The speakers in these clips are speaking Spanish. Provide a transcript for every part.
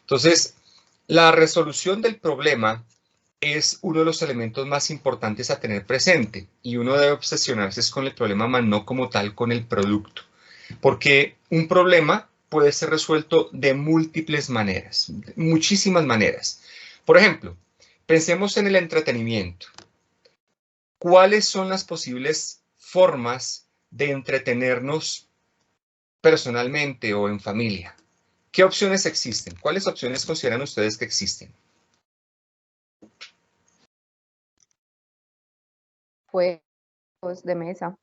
Entonces, la resolución del problema es uno de los elementos más importantes a tener presente y uno debe obsesionarse con el problema, más no como tal con el producto, porque un problema puede ser resuelto de múltiples maneras, muchísimas maneras. Por ejemplo, pensemos en el entretenimiento. ¿Cuáles son las posibles formas de entretenernos personalmente o en familia? ¿Qué opciones existen? ¿Cuáles opciones consideran ustedes que existen? Juegos de mesa.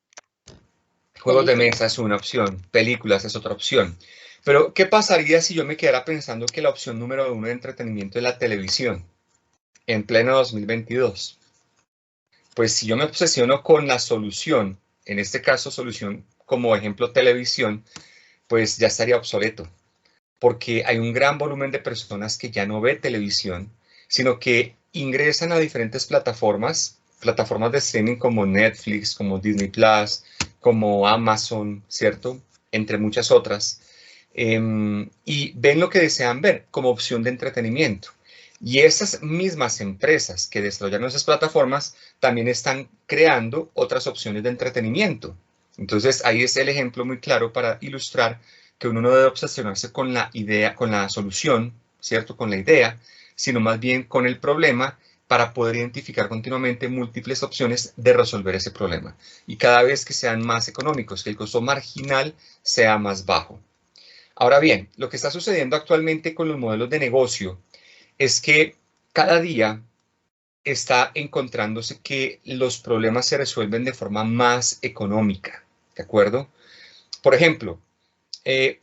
Juegos de Películas. mesa es una opción, películas es otra opción. Pero, ¿qué pasaría si yo me quedara pensando que la opción número uno de entretenimiento es la televisión en pleno 2022? Pues si yo me obsesiono con la solución, en este caso solución como ejemplo televisión, pues ya estaría obsoleto, porque hay un gran volumen de personas que ya no ve televisión, sino que ingresan a diferentes plataformas de streaming como Netflix, como Disney Plus, como Amazon, ¿cierto? Entre muchas otras, y ven lo que desean ver como opción de entretenimiento. Y esas mismas empresas que desarrollan esas plataformas también están creando otras opciones de entretenimiento. Entonces, ahí es el ejemplo muy claro para ilustrar que uno no debe obsesionarse con la idea, con la solución, ¿cierto? Con la idea, sino más bien con el problema para poder identificar continuamente múltiples opciones de resolver ese problema. Y cada vez que sean más económicos, que el costo marginal sea más bajo. Ahora bien, lo que está sucediendo actualmente con los modelos de negocio es que cada día está encontrándose que los problemas se resuelven de forma más económica, ¿de acuerdo? Por ejemplo,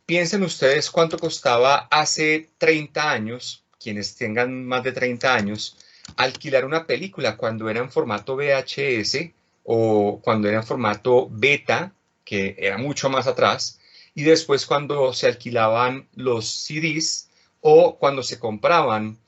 piensen ustedes cuánto costaba hace 30 años, quienes tengan más de 30 años, alquilar una película cuando era en formato VHS o cuando era en formato beta, que era mucho más atrás, y después cuando se alquilaban los CDs o cuando se compraban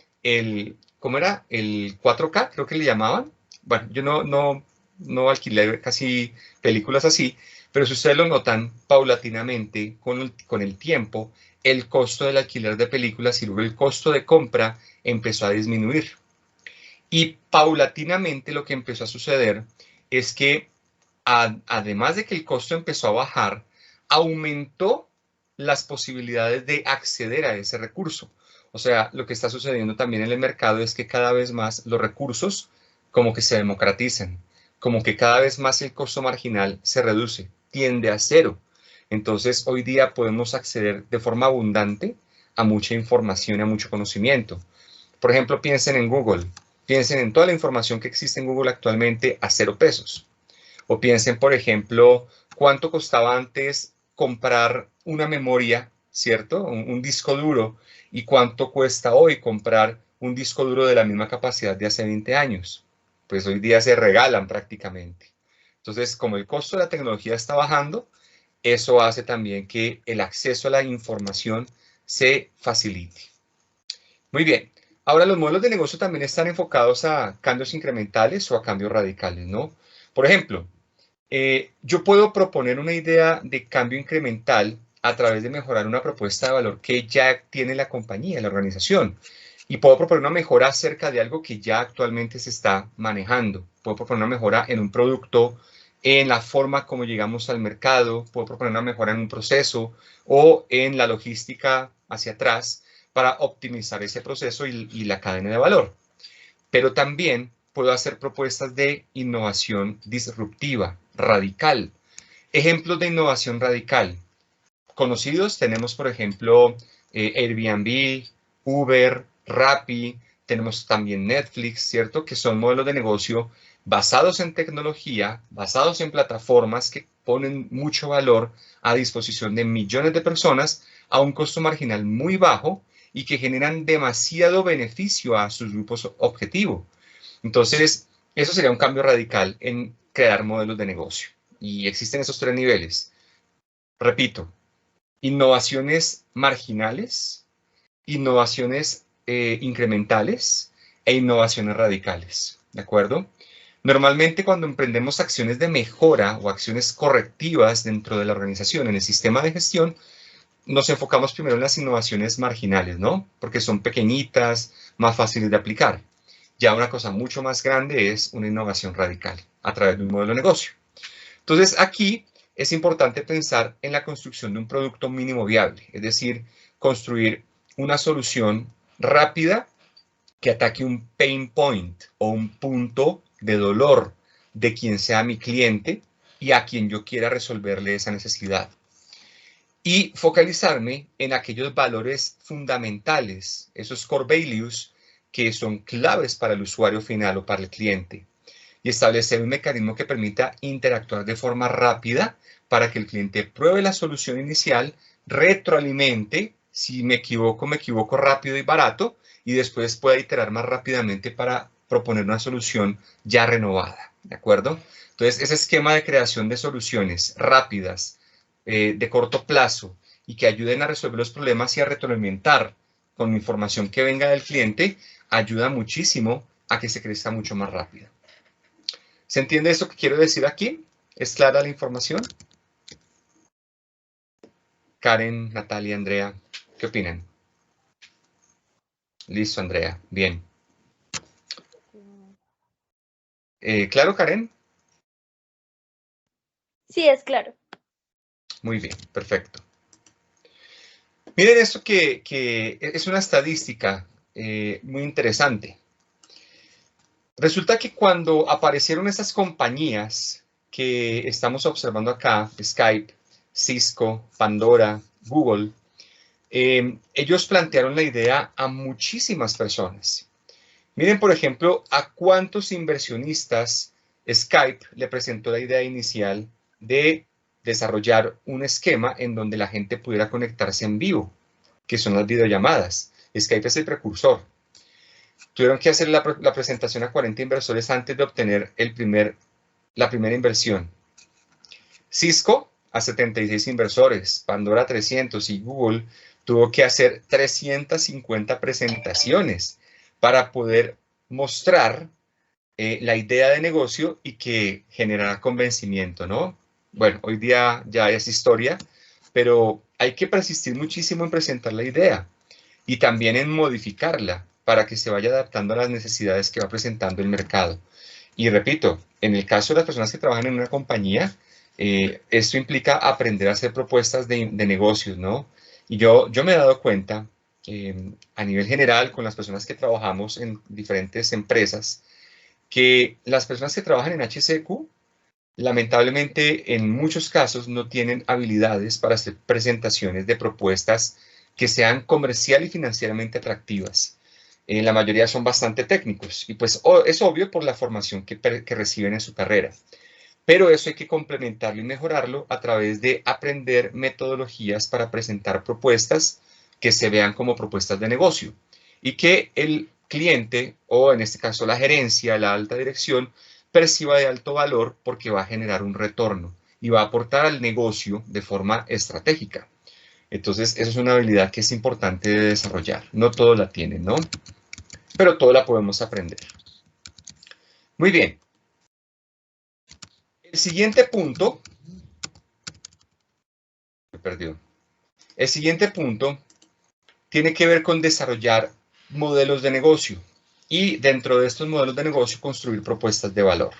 ¿cómo era? El 4K, creo que le llamaban. Bueno, yo no alquilé casi películas así, pero si ustedes lo notan, paulatinamente, con el tiempo, el costo del alquiler de películas y luego el costo de compra empezó a disminuir. Y paulatinamente lo que empezó a suceder es que, además de que el costo empezó a bajar, aumentó las posibilidades de acceder a ese recurso. O sea, lo que está sucediendo también en el mercado es que cada vez más los recursos como que se democratizan, como que cada vez más el costo marginal se reduce, tiende a cero. Entonces, hoy día podemos acceder de forma abundante a mucha información y a mucho conocimiento. Por ejemplo, piensen en Google, piensen en toda la información que existe en Google actualmente a 0 pesos. O piensen, por ejemplo, cuánto costaba antes comprar una memoria, ¿cierto? Un disco duro, y cuánto cuesta hoy comprar un disco duro de la misma capacidad de hace 20 años. Pues hoy día se regalan prácticamente. Entonces, como el costo de la tecnología está bajando, eso hace también que el acceso a la información se facilite. Muy bien. Ahora, los modelos de negocio también están enfocados a cambios incrementales o a cambios radicales, ¿no? Por ejemplo, yo puedo proponer una idea de cambio incremental a través de mejorar una propuesta de valor que ya tiene la compañía, la organización. Y puedo proponer una mejora acerca de algo que ya actualmente se está manejando. Puedo proponer una mejora en un producto, en la forma como llegamos al mercado. Puedo proponer una mejora en un proceso o en la logística hacia atrás para optimizar ese proceso y la cadena de valor. Pero también puedo hacer propuestas de innovación disruptiva, radical. Ejemplos de innovación radical. Conocidos tenemos, por ejemplo, Airbnb, Uber, Rappi, tenemos también Netflix, ¿cierto? Que son modelos de negocio basados en tecnología, basados en plataformas que ponen mucho valor a disposición de millones de personas a un costo marginal muy bajo y que generan demasiado beneficio a sus grupos objetivo. Entonces, eso sería un cambio radical en crear modelos de negocio. Y existen esos 3 niveles. Repito, innovaciones marginales, innovaciones incrementales e innovaciones radicales. ¿De acuerdo? Normalmente cuando emprendemos acciones de mejora o acciones correctivas dentro de la organización, en el sistema de gestión, nos enfocamos primero en las innovaciones marginales, ¿no? Porque son pequeñitas, más fáciles de aplicar. Ya una cosa mucho más grande es una innovación radical a través de un modelo de negocio. Entonces, aquí es importante pensar en la construcción de un producto mínimo viable, es decir, construir una solución rápida que ataque un pain point o un punto de dolor de quien sea mi cliente y a quien yo quiera resolverle esa necesidad. Y focalizarme en aquellos valores fundamentales, esos core values que son claves para el usuario final o para el cliente. Y establecer un mecanismo que permita interactuar de forma rápida para que el cliente pruebe la solución inicial, retroalimente, si me equivoco rápido y barato, y después pueda iterar más rápidamente para proponer una solución ya renovada, ¿de acuerdo? Entonces, ese esquema de creación de soluciones rápidas, de corto plazo, y que ayuden a resolver los problemas y a retroalimentar con información que venga del cliente, ayuda muchísimo a que se crezca mucho más rápido. ¿Se entiende esto que quiero decir aquí? ¿Es clara la información? Karen, Natalia, Andrea, ¿qué opinan? Listo, Andrea, bien. ¿Claro, Karen? Sí, es claro. Muy bien, perfecto. Miren esto que es una estadística muy interesante. Resulta que cuando aparecieron estas compañías que estamos observando acá, Skype, Cisco, Pandora, Google, ellos plantearon la idea a muchísimas personas. Miren, por ejemplo, a cuántos inversionistas Skype le presentó la idea inicial de desarrollar un esquema en donde la gente pudiera conectarse en vivo, que son las videollamadas. Skype es el precursor. Tuvieron que hacer la presentación a 40 inversores antes de obtener la primera inversión. Cisco a 76 inversores, Pandora 300 y Google tuvo que hacer 350 presentaciones para poder mostrar la idea de negocio y que generara convencimiento, ¿no? Bueno, hoy día ya es historia, pero hay que persistir muchísimo en presentar la idea y también en modificarla para que se vaya adaptando a las necesidades que va presentando el mercado. Y repito, en el caso de las personas que trabajan en una compañía, esto implica aprender a hacer propuestas de negocios, ¿no? Y yo me he dado cuenta, a nivel general, con las personas que trabajamos en diferentes empresas, que las personas que trabajan en HCQ, lamentablemente, en muchos casos no tienen habilidades para hacer presentaciones de propuestas que sean comercial y financieramente atractivas. La mayoría son bastante técnicos y pues es obvio por la formación que reciben en su carrera. Pero eso hay que complementarlo y mejorarlo a través de aprender metodologías para presentar propuestas que se vean como propuestas de negocio y que el cliente, o en este caso la gerencia, la alta dirección, perciba de alto valor porque va a generar un retorno y va a aportar al negocio de forma estratégica. Entonces, eso es una habilidad que es importante de desarrollar. No todos la tienen, ¿no? Pero todo la podemos aprender. Muy bien. El siguiente punto, me perdió. El siguiente punto tiene que ver con desarrollar modelos de negocio y dentro de estos modelos de negocio construir propuestas de valor.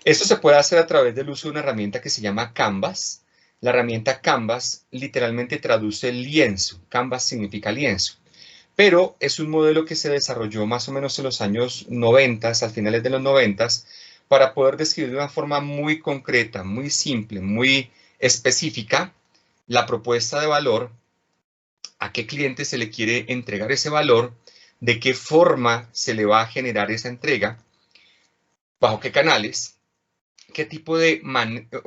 Esto se puede hacer a través del uso de una herramienta que se llama Canvas. La herramienta Canvas literalmente traduce lienzo. Canvas significa lienzo. Pero es un modelo que se desarrolló más o menos en los años 90, a finales de los 90, para poder describir de una forma muy concreta, muy simple, muy específica, la propuesta de valor, a qué cliente se le quiere entregar ese valor, de qué forma se le va a generar esa entrega, bajo qué canales, qué tipo de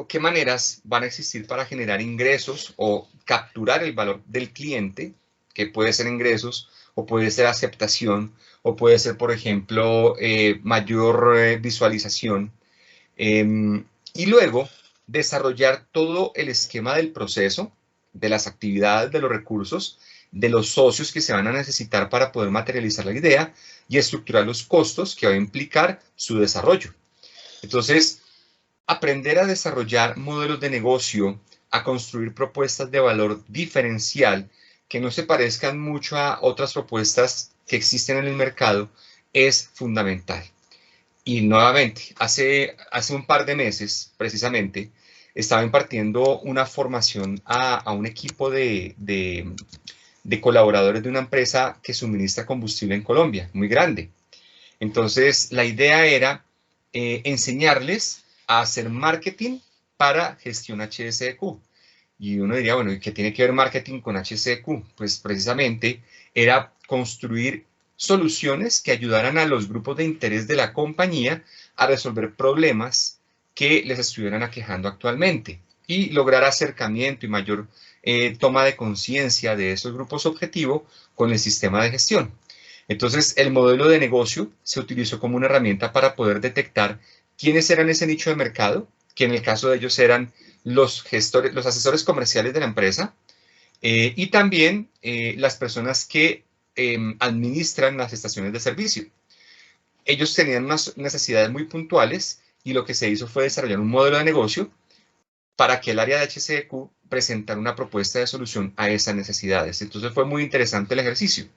qué maneras van a existir para generar ingresos o capturar el valor del cliente, que puede ser ingresos o puede ser aceptación o puede ser, por ejemplo, mayor visualización. Y luego desarrollar todo el esquema del proceso, de las actividades, de los recursos, de los socios que se van a necesitar para poder materializar la idea y estructurar los costos que va a implicar su desarrollo. Entonces, aprender a desarrollar modelos de negocio a construir propuestas de valor diferencial que no se parezcan mucho a otras propuestas que existen en el mercado es fundamental. Y nuevamente, hace un par de meses, precisamente, estaba impartiendo una formación a un equipo de colaboradores de una empresa que suministra combustible en Colombia, muy grande. Entonces, la idea era enseñarles a hacer marketing para gestión HSEQ. Y uno diría, bueno, ¿y qué tiene que ver marketing con HSEQ? Pues precisamente era construir soluciones que ayudaran a los grupos de interés de la compañía a resolver problemas que les estuvieran aquejando actualmente y lograr acercamiento y mayor toma de conciencia de esos grupos objetivo con el sistema de gestión. Entonces, el modelo de negocio se utilizó como una herramienta para poder detectar quiénes eran ese nicho de mercado, que en el caso de ellos eran los gestores, los asesores comerciales de la empresa, y también las personas que administran las estaciones de servicio. Ellos tenían unas necesidades muy puntuales y lo que se hizo fue desarrollar un modelo de negocio para que el área de HSEQ presentara una propuesta de solución a esas necesidades. Entonces fue muy interesante el ejercicio.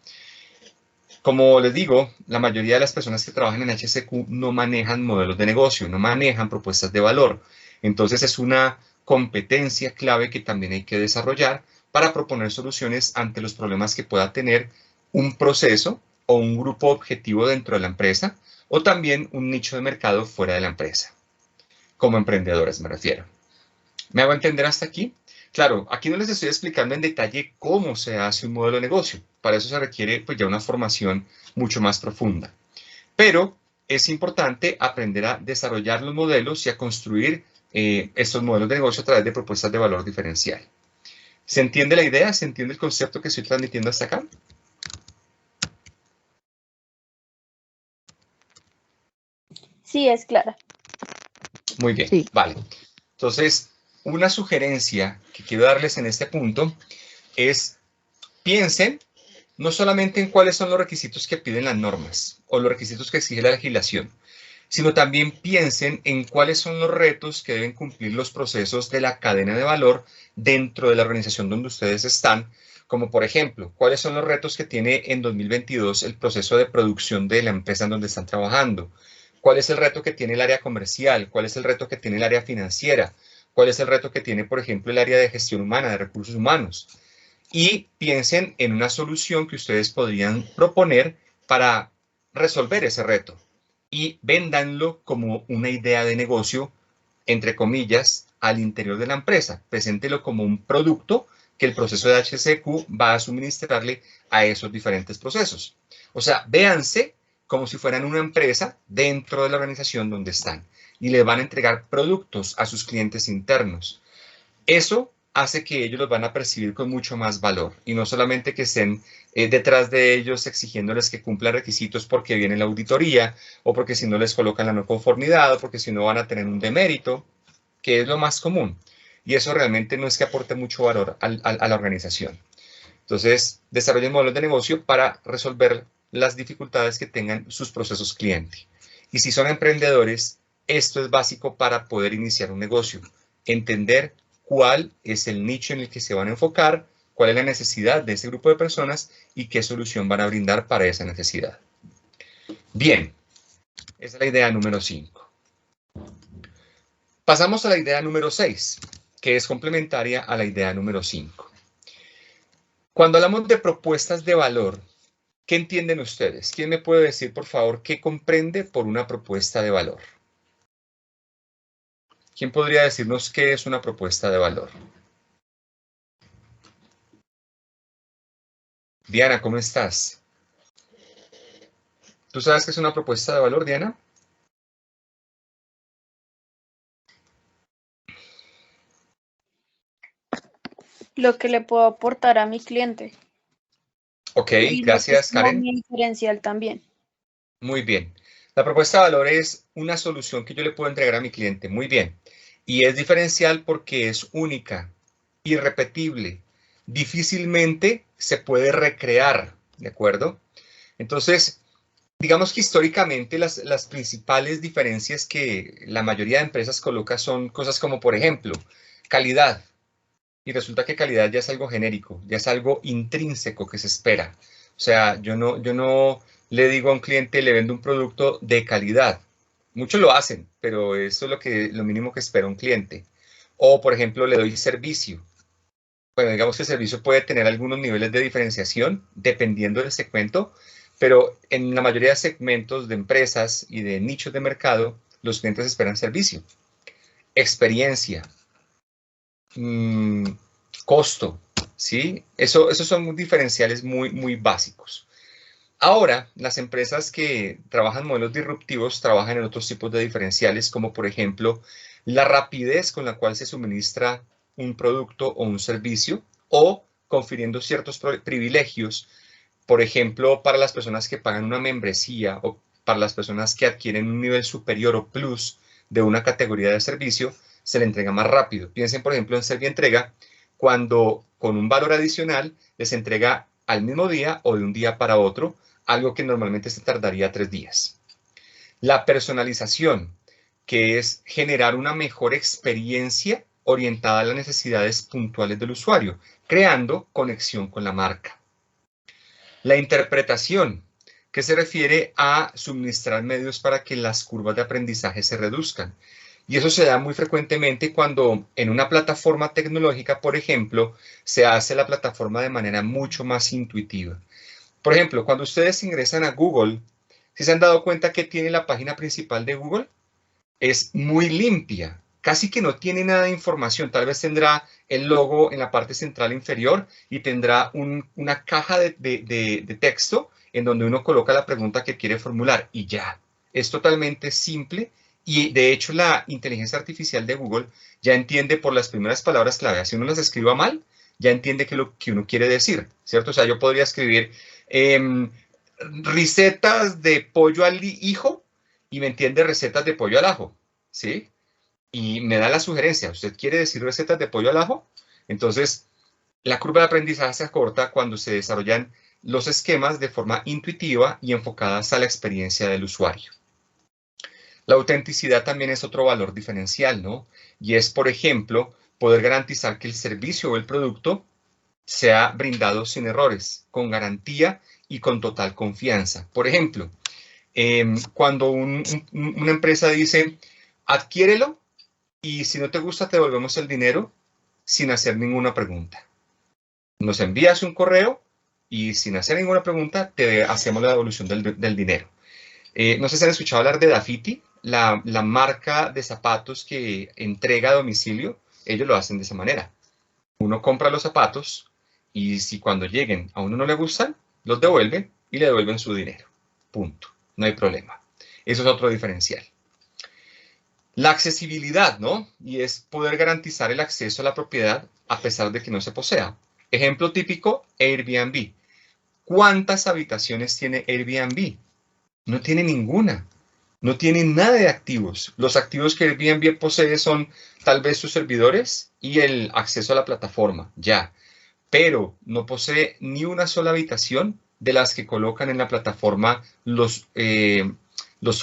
Como les digo, la mayoría de las personas que trabajan en HSEQ no manejan modelos de negocio, no manejan propuestas de valor. Entonces es una competencia clave que también hay que desarrollar para proponer soluciones ante los problemas que pueda tener un proceso o un grupo objetivo dentro de la empresa o también un nicho de mercado fuera de la empresa. Como emprendedores me refiero. ¿Me hago entender hasta aquí? Claro, aquí no les estoy explicando en detalle cómo se hace un modelo de negocio. Para eso se requiere pues, ya una formación mucho más profunda. Pero es importante aprender a desarrollar los modelos y a construir estos modelos de negocio a través de propuestas de valor diferencial. ¿Se entiende la idea? ¿Se entiende el concepto que estoy transmitiendo hasta acá? Sí, es clara. Muy bien, Sí. vale. Entonces, una sugerencia que quiero darles en este punto es piensen no solamente en cuáles son los requisitos que piden las normas o los requisitos que exige la legislación, sino también piensen en cuáles son los retos que deben cumplir los procesos de la cadena de valor dentro de la organización donde ustedes están, como por ejemplo, cuáles son los retos que tiene en 2022 el proceso de producción de la empresa en donde están trabajando, cuál es el reto que tiene el área comercial, cuál es el reto que tiene el área financiera, cuál es el reto que tiene, por ejemplo, el área de gestión humana, de recursos humanos. Y piensen en una solución que ustedes podrían proponer para resolver ese reto y véndanlo como una idea de negocio, entre comillas, al interior de la empresa. Preséntelo como un producto que el proceso de HSEQ va a suministrarle a esos diferentes procesos. O sea, véanse como si fueran una empresa dentro de la organización donde están y le van a entregar productos a sus clientes internos. Eso hace que ellos los van a percibir con mucho más valor y no solamente que estén detrás de ellos exigiéndoles que cumplan requisitos porque viene la auditoría o porque si no les colocan la no conformidad o porque si no van a tener un demérito, que es lo más común. Y eso realmente no es que aporte mucho valor a la organización. Entonces, desarrollen modelos de negocio para resolver las dificultades que tengan sus procesos cliente. Y si son emprendedores, esto es básico para poder iniciar un negocio. Entender cuál es el nicho en el que se van a enfocar, cuál es la necesidad de ese grupo de personas y qué solución van a brindar para esa necesidad. Bien, esa es la idea número 5. Pasamos a la idea número 6, que es complementaria a la idea número 5. Cuando hablamos de propuestas de valor, ¿qué entienden ustedes? ¿Quién me puede decir, por favor, qué comprende por una propuesta de valor? ¿Quién podría decirnos qué es una propuesta de valor? Diana, ¿cómo estás? ¿Tú sabes qué es una propuesta de valor, Diana? Lo que le puedo aportar a mi cliente. Ok, Y gracias, como Karen. mi diferencial también. Muy bien. La propuesta de valor es una solución que yo le puedo entregar a mi cliente. Muy bien. Y es diferencial porque es única, irrepetible, difícilmente se puede recrear, ¿de acuerdo? Entonces, digamos que históricamente las principales diferencias que la mayoría de empresas coloca son cosas como, por ejemplo, calidad, y resulta que calidad ya es algo genérico, ya es algo intrínseco que se espera. O sea, yo no le digo a un cliente, le vendo un producto de calidad. Muchos lo hacen, pero eso es lo mínimo que espera un cliente. O, por ejemplo, le doy servicio. Bueno, digamos que el servicio puede tener algunos niveles de diferenciación dependiendo del segmento, pero en la mayoría de segmentos de empresas y de nichos de mercado, los clientes esperan servicio, experiencia, costo, ¿sí? Esos son diferenciales muy básicos. Ahora, las empresas que trabajan modelos disruptivos trabajan en otros tipos de diferenciales, como por ejemplo, la rapidez con la cual se suministra un producto o un servicio, o confiriendo ciertos privilegios, por ejemplo, para las personas que pagan una membresía o para las personas que adquieren un nivel superior o plus de una categoría de servicio, se le entrega más rápido. Piensen, por ejemplo, en Servientrega, cuando con un valor adicional les entrega al mismo día o de un día para otro, algo que normalmente se tardaría 3 días. La personalización, que es generar una mejor experiencia orientada a las necesidades puntuales del usuario, creando conexión con la marca. La interpretación, que se refiere a suministrar medios para que las curvas de aprendizaje se reduzcan. Y eso se da muy frecuentemente cuando en una plataforma tecnológica, por ejemplo, se hace la plataforma de manera mucho más intuitiva. Por ejemplo, cuando ustedes ingresan a Google, ¿sí se han dado cuenta que tiene la página principal de Google? Es muy limpia, casi que no tiene nada de información. Tal vez tendrá el logo en la parte central inferior y tendrá una caja de texto en donde uno coloca la pregunta que quiere formular y ya. Es totalmente simple y de hecho la inteligencia artificial de Google ya entiende por las primeras palabras clave. Si uno las escriba mal, ya entiende que lo que uno quiere decir, ¿cierto? O sea, yo podría escribir recetas de pollo al hijo y me entiende recetas de pollo al ajo, ¿sí? Y me da la sugerencia, ¿usted quiere decir recetas de pollo al ajo? Entonces, la curva de aprendizaje se acorta cuando se desarrollan los esquemas de forma intuitiva y enfocadas a la experiencia del usuario. La autenticidad también es otro valor diferencial, ¿no? Y es, por ejemplo, poder garantizar que el servicio o el producto sea brindado sin errores, con garantía y con total confianza. Por ejemplo, cuando una empresa dice, adquiérelo y si no te gusta te devolvemos el dinero sin hacer ninguna pregunta. Nos envías un correo y sin hacer ninguna pregunta te hacemos la devolución del dinero. No sé si han escuchado hablar de Dafiti, la marca de zapatos que entrega a domicilio. Ellos lo hacen de esa manera. Uno compra los zapatos y si cuando lleguen a uno no le gustan, los devuelven y le devuelven su dinero. Punto. No hay problema. Eso es otro diferencial. La accesibilidad, ¿no? Y es poder garantizar el acceso a la propiedad a pesar de que no se posea. Ejemplo típico, Airbnb. ¿Cuántas habitaciones tiene Airbnb? No tiene ninguna. No tiene nada de activos. Los activos que Airbnb posee son tal vez sus servidores y el acceso a la plataforma, ya. Pero no posee ni una sola habitación de las que colocan en la plataforma los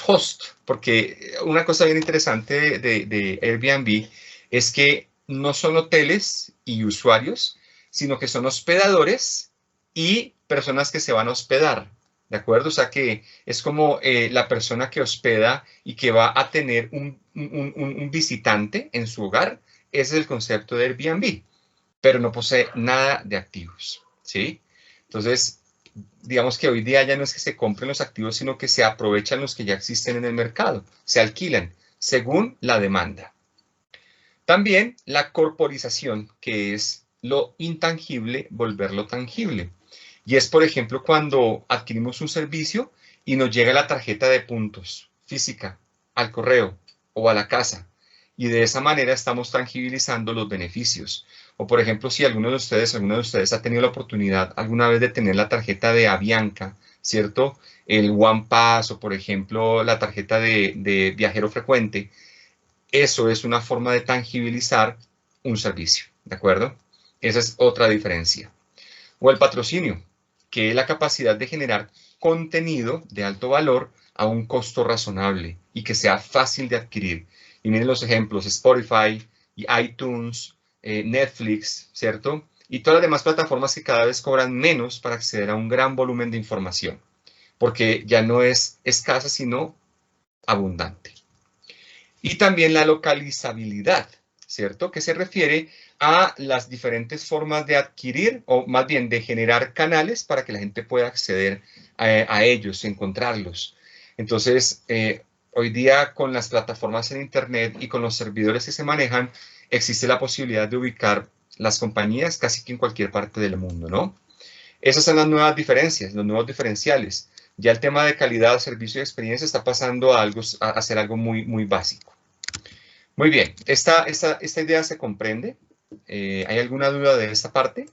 hosts. Porque una cosa bien interesante de Airbnb es que no son hoteles y usuarios, sino que son hospedadores y personas que se van a hospedar. ¿De acuerdo? O sea que es como la persona que hospeda y que va a tener un visitante en su hogar. Ese es el concepto de Airbnb, pero no posee nada de activos, ¿sí? Entonces, digamos que hoy día ya no es que se compren los activos, sino que se aprovechan los que ya existen en el mercado, se alquilan según la demanda. También la corporización, que es lo intangible, volverlo tangible. Y es, por ejemplo, cuando adquirimos un servicio y nos llega la tarjeta de puntos física al correo o a la casa. Y de esa manera estamos tangibilizando los beneficios. O, por ejemplo, si alguno de ustedes ha tenido la oportunidad alguna vez de tener la tarjeta de Avianca, ¿cierto? El One Pass o, por ejemplo, la tarjeta de viajero frecuente. Eso es una forma de tangibilizar un servicio, ¿de acuerdo? Esa es otra diferencia. O el patrocinio, que es la capacidad de generar contenido de alto valor a un costo razonable y que sea fácil de adquirir. Y miren los ejemplos, Spotify, y iTunes, Netflix, ¿cierto? Y todas las demás plataformas que cada vez cobran menos para acceder a un gran volumen de información, porque ya no es escasa, sino abundante. Y también la localizabilidad, ¿cierto? Que se refiere a las diferentes formas de adquirir, o más bien de generar canales para que la gente pueda acceder a ellos, encontrarlos. Entonces, hoy día con las plataformas en Internet y con los servidores que se manejan, existe la posibilidad de ubicar las compañías casi que en cualquier parte del mundo, ¿no? Esas son las nuevas diferencias, los nuevos diferenciales. Ya el tema de calidad, servicio y experiencia está pasando a ser algo muy, muy básico. Muy bien, esta idea se comprende. ¿Hay alguna duda de esta parte?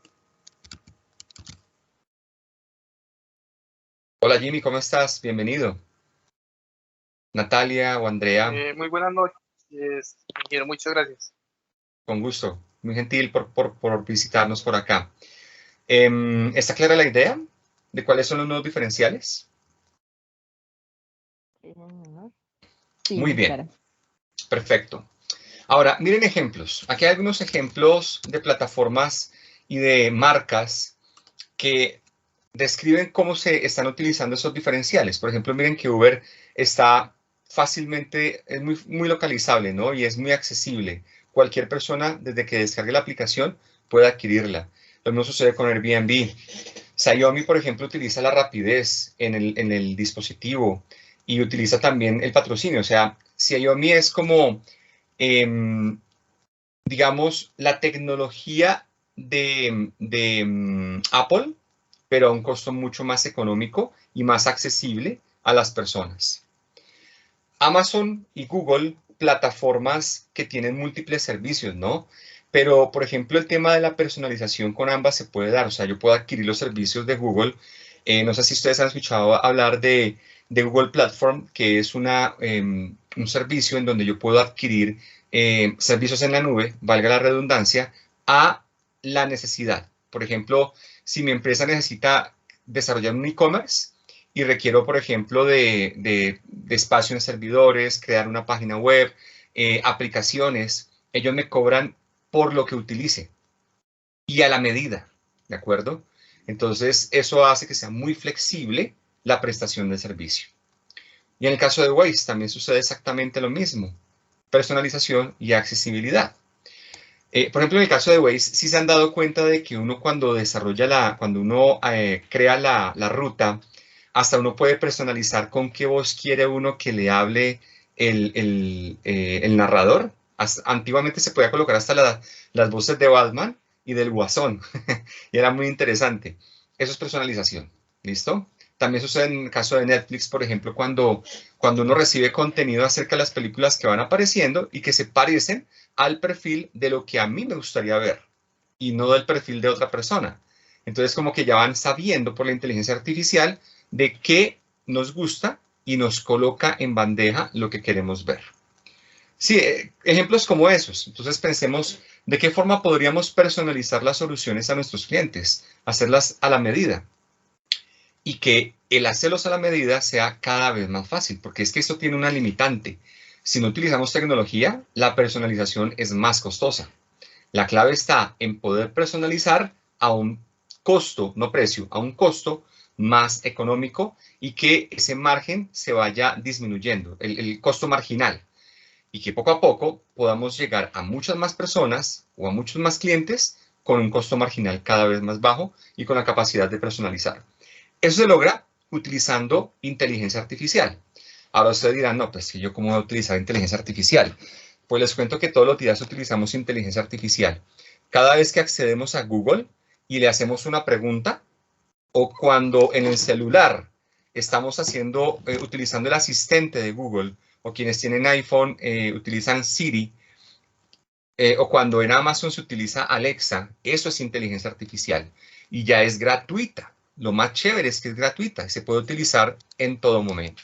Hola Jimmy, ¿cómo estás? Bienvenido. Natalia o Andrea. Muy buenas noches, ingeniero, muchas gracias. Con gusto, muy gentil por visitarnos por acá. ¿Está clara la idea de cuáles son los nuevos diferenciales? Sí, Muy bien, claro. Perfecto. Ahora, miren ejemplos. Aquí hay algunos ejemplos de plataformas y de marcas que describen cómo se están utilizando esos diferenciales. Por ejemplo, miren que Uber está fácilmente, es muy localizable, ¿no? Y es muy accesible. Cualquier persona, desde que descargue la aplicación, puede adquirirla. Lo mismo sucede con Airbnb. Xiaomi, por ejemplo, utiliza la rapidez en el dispositivo y utiliza también el patrocinio. O sea, Xiaomi es como, digamos, la tecnología de Apple, pero a un costo mucho más económico y más accesible a las personas. Amazon y Google, plataformas que tienen múltiples servicios, ¿no? Pero, por ejemplo, el tema de la personalización con ambas se puede dar. O sea, yo puedo adquirir los servicios de Google. No sé si ustedes han escuchado hablar de Google Platform, que es un servicio en donde yo puedo adquirir servicios en la nube, valga la redundancia, a la necesidad. Por ejemplo, si mi empresa necesita desarrollar un e-commerce y requiero, por ejemplo, de espacio en servidores, crear una página web, aplicaciones, ellos me cobran por lo que utilice y a la medida, ¿de acuerdo? Entonces, eso hace que sea muy flexible la prestación del servicio. Y en el caso de Waze también sucede exactamente lo mismo, personalización y accesibilidad. Por ejemplo, en el caso de Waze, sí se han dado cuenta de que uno cuando crea la ruta, hasta uno puede personalizar con qué voz quiere uno que le hable el narrador. Antiguamente se podía colocar hasta las voces de Batman y del Guasón, y era muy interesante. Eso es personalización, ¿listo? También sucede en el caso de Netflix, por ejemplo, cuando uno recibe contenido acerca de las películas que van apareciendo y que se parecen al perfil de lo que a mí me gustaría ver y no del perfil de otra persona. Entonces, como que ya van sabiendo por la inteligencia artificial de qué nos gusta y nos coloca en bandeja lo que queremos ver. Sí, ejemplos como esos. Entonces, pensemos de qué forma podríamos personalizar las soluciones a nuestros clientes, hacerlas a la medida. Y que el hacerlos a la medida sea cada vez más fácil, porque es que esto tiene una limitante. Si no utilizamos tecnología, la personalización es más costosa. La clave está en poder personalizar a un costo, no precio, a un costo más económico y que ese margen se vaya disminuyendo, el costo marginal, y que poco a poco podamos llegar a muchas más personas o a muchos más clientes con un costo marginal cada vez más bajo y con la capacidad de personalizar. Eso se logra utilizando inteligencia artificial. Ahora ustedes dirán, no, pues yo cómo voy a utilizar inteligencia artificial. Pues les cuento que todos los días utilizamos inteligencia artificial. Cada vez que accedemos a Google y le hacemos una pregunta, o cuando en el celular estamos utilizando el asistente de Google, o quienes tienen iPhone utilizan Siri, o cuando en Amazon se utiliza Alexa, eso es inteligencia artificial y ya es gratuita. Lo más chévere es que es gratuita y se puede utilizar en todo momento.